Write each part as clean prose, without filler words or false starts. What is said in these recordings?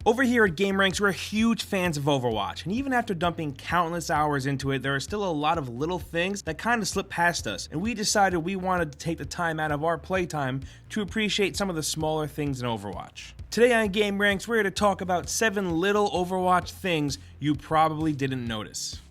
Over here at gameranx, we're huge fans of Overwatch, and even after dumping countless hours into it, there are still a lot of little things that kind of slip past us, and we decided we wanted to take the time out of our playtime to appreciate some of the smaller things in Overwatch. Today on gameranx, we're here to talk about 7 little Overwatch things you probably didn't notice.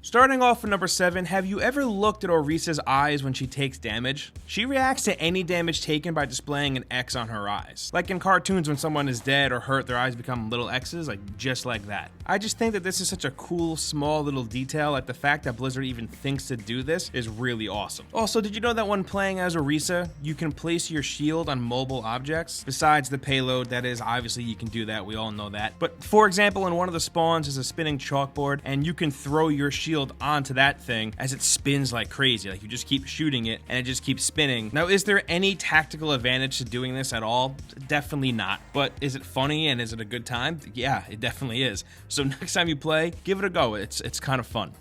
Starting off with number 7, have you ever looked at Reeses Eyes when she takes damage? She reacts to any damage taken by displaying an X on her eyes. Like in cartoons when someone is dead or hurt, their eyes become little X's, just like that. I just think that this is such a cool, small little detail, like the fact that Blizzard even thinks to do this is really awesome. Also, did you know that when playing as Orisa, you can place your shield on mobile objects? Besides the payload, that is, obviously you can do that, we all know that. But for example, in one of the spawns is a spinning chalkboard, and you can throw your shield onto that thing as it spins like crazy. Like you just keep shooting it and it just keeps spinning. Now, is there any tactical advantage to doing this at all? Definitely not. But is it funny and is it a good time? Yeah, it definitely is. So next time you play, give it a go. It's kind of fun.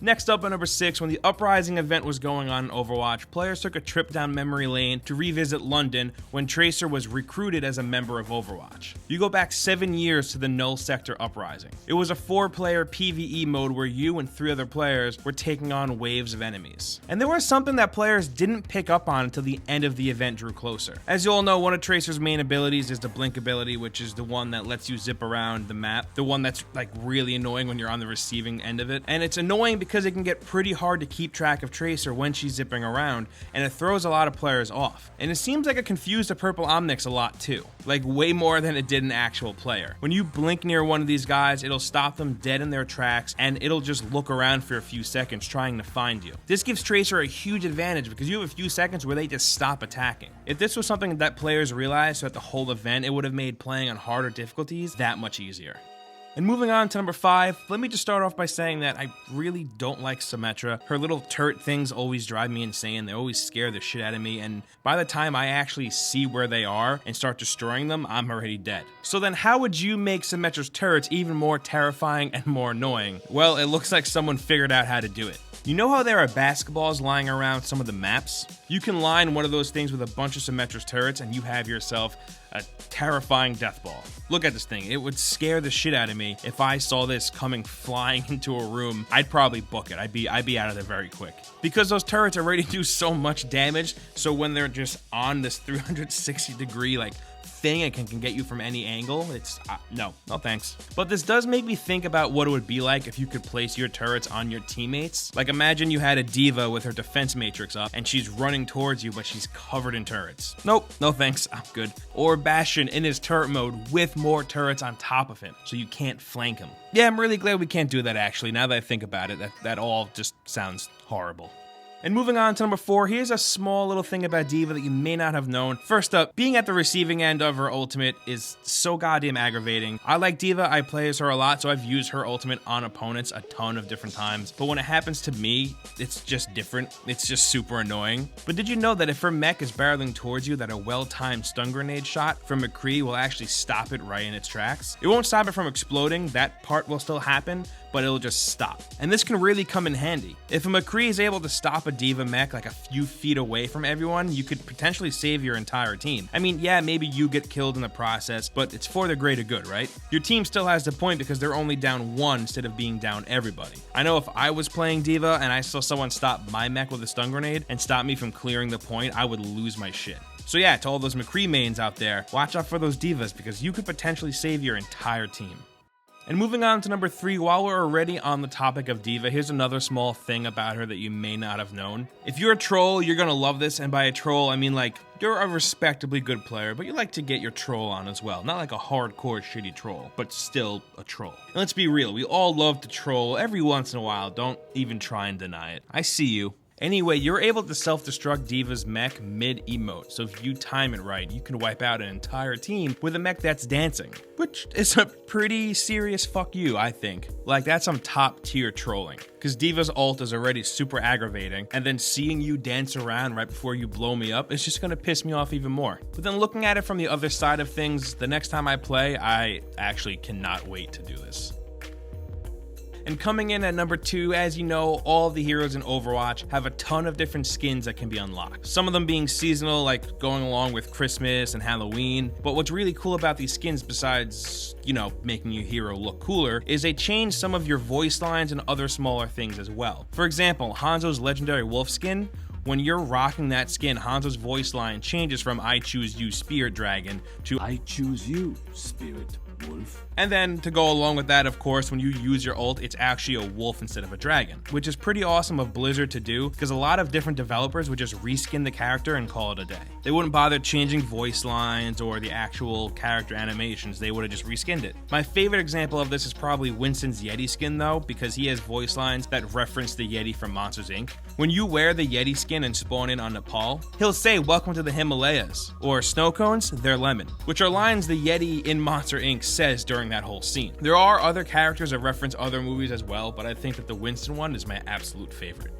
Next up at number 6, when the Uprising event was going on in Overwatch, players took a trip down memory lane to revisit London when Tracer was recruited as a member of Overwatch. You go back 7 years to the Null Sector Uprising. It was a 4-player PvE mode where you and 3 other players were taking on waves of enemies. And there was something that players didn't pick up on until the end of the event drew closer. As you all know, one of Tracer's main abilities is the Blink ability, which is the one that lets you zip around the map, the one that's like really annoying when you're on the receiving end of it. And it's annoying because it can get pretty hard to keep track of Tracer when she's zipping around, and it throws a lot of players off. And it seems like it confused the purple Omnics a lot too, like way more than it did an actual player. When you blink near one of these guys, it'll stop them dead in their tracks, and it'll just look around for a few seconds trying to find you. This gives Tracer a huge advantage because you have a few seconds where they just stop attacking. If this was something that players realized throughout the whole event, it would have made playing on harder difficulties that much easier. And moving on to number 5, let me just start off by saying that I really don't like Symetra. Her little turret things always drive me insane. They always scare the shit out of me, and by the time I actually see where they are and start destroying them, I'm already dead. So then how would you make Symetra's turrets even more terrifying and more annoying? Well, it looks like someone figured out how to do it. You know how there are basketballs lying around some of the maps? You can line one of those things with a bunch of Symetra's turrets and you have yourself a terrifying death ball. Look at this thing. It would scare the shit out of me if I saw this coming flying into a room. I'd probably book it. I'd be out of there very quick. Because those turrets already do so much damage, so when they're just on this 360 degree thing and can get you from any angle, it's no thanks. But this does make me think about what it would be like if you could place your turrets on your teammates. Like imagine you had a diva with her defense matrix up and she's running towards you, but she's covered in turrets. Nope, no thanks, I'm good. Or Bastion in his turret mode with more turrets on top of him, so you can't flank him. Yeah, I'm really glad we can't do that actually. Now that I think about it, that all just sounds horrible. And moving on to number 4, here's a small little thing about D.Va that you may not have known. First up, being at the receiving end of her ultimate is so goddamn aggravating. I like D.Va, I play as her a lot, so I've used her ultimate on opponents a ton of different times. But when it happens to me, it's just different. It's just super annoying. But did you know that if her mech is barreling towards you, that a well-timed stun grenade shot from McCree will actually stop it right in its tracks? It won't stop it from exploding, that part will still happen, but it'll just stop. And this can really come in handy. If a McCree is able to stop a D.Va mech like a few feet away from everyone, you could potentially save your entire team. I mean, yeah, maybe you get killed in the process, but it's for the greater good, right? Your team still has the point because they're only down 1 instead of being down everybody. I know if I was playing D.Va and I saw someone stop my mech with a stun grenade and stop me from clearing the point, I would lose my shit. So yeah, to all those McCree mains out there, watch out for those D.Vas because you could potentially save your entire team. And moving on to number 3, while we're already on the topic of D.Va, here's another small thing about her that you may not have known. If you're a troll, you're gonna love this, and by a troll, I mean you're a respectably good player, but you like to get your troll on as well. Not like a hardcore shitty troll, but still a troll. And let's be real, we all love to troll every once in a while, don't even try and deny it. I see you. Anyway, you're able to self-destruct D.Va's mech mid-emote, so if you time it right, you can wipe out an entire team with a mech that's dancing, which is a pretty serious fuck you, I think. That's some top-tier trolling, because D.Va's ult is already super aggravating, and then seeing you dance around right before you blow me up is just gonna piss me off even more. But then looking at it from the other side of things, the next time I play, I actually cannot wait to do this. And coming in at number 2, as you know, all of the heroes in Overwatch have a ton of different skins that can be unlocked. Some of them being seasonal, like going along with Christmas and Halloween. But what's really cool about these skins, besides, you know, making your hero look cooler, is they change some of your voice lines and other smaller things as well. For example, Hanzo's legendary wolf skin. When you're rocking that skin, Hanzo's voice line changes from "I choose you, Spirit Dragon" to I choose you, Spirit Wolf. And then to go along with that, of course, when you use your ult, it's actually a wolf instead of a dragon, which is pretty awesome of Blizzard to do because a lot of different developers would just reskin the character and call it a day. They wouldn't bother changing voice lines or the actual character animations, they would have just reskinned it. My favorite example of this is probably Winston's Yeti skin though, because he has voice lines that reference the Yeti from Monsters Inc. When you wear the Yeti skin and spawn in on Nepal, he'll say, "Welcome to the Himalayas," or "Snow cones, they're lemon," which are lines the Yeti in Monster Inc. says during that whole scene. There are other characters that reference other movies as well, but I think that the Winston one is my absolute favorite.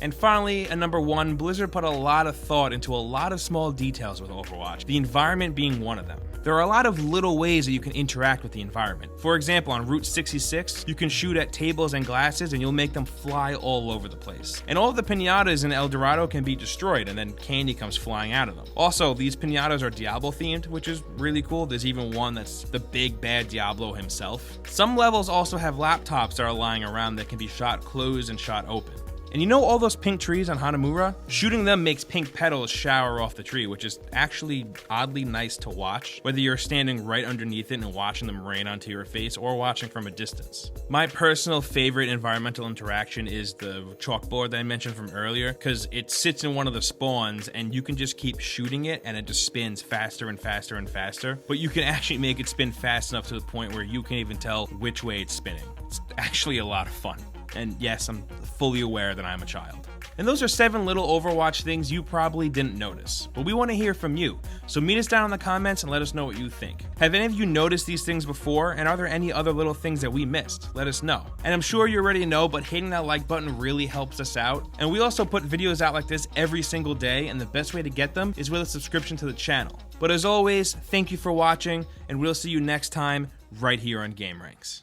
And finally, at number 1, Blizzard put a lot of thought into a lot of small details with Overwatch, the environment being one of them. There are a lot of little ways that you can interact with the environment. For example, on Route 66, you can shoot at tables and glasses and you'll make them fly all over the place. And all of the piñatas in El Dorado can be destroyed and then candy comes flying out of them. Also, these piñatas are Diablo themed, which is really cool. There's even one that's the big bad Diablo himself. Some levels also have laptops that are lying around that can be shot closed and shot open. And you know all those pink trees on Hanamura? Shooting them makes pink petals shower off the tree, which is actually oddly nice to watch, whether you're standing right underneath it and watching them rain onto your face or watching from a distance. My personal favorite environmental interaction is the chalkboard that I mentioned from earlier, because it sits in one of the spawns and you can just keep shooting it and it just spins faster and faster and faster, but you can actually make it spin fast enough to the point where you can even tell which way it's spinning. It's actually a lot of fun. And yes, I'm fully aware that I'm a child. And those are 7 little Overwatch things you probably didn't notice, but we want to hear from you. So meet us down in the comments and let us know what you think. Have any of you noticed these things before, and are there any other little things that we missed? Let us know. And I'm sure you already know, but hitting that like button really helps us out. And we also put videos out like this every single day, and the best way to get them is with a subscription to the channel. But as always, thank you for watching, and we'll see you next time right here on gameranx.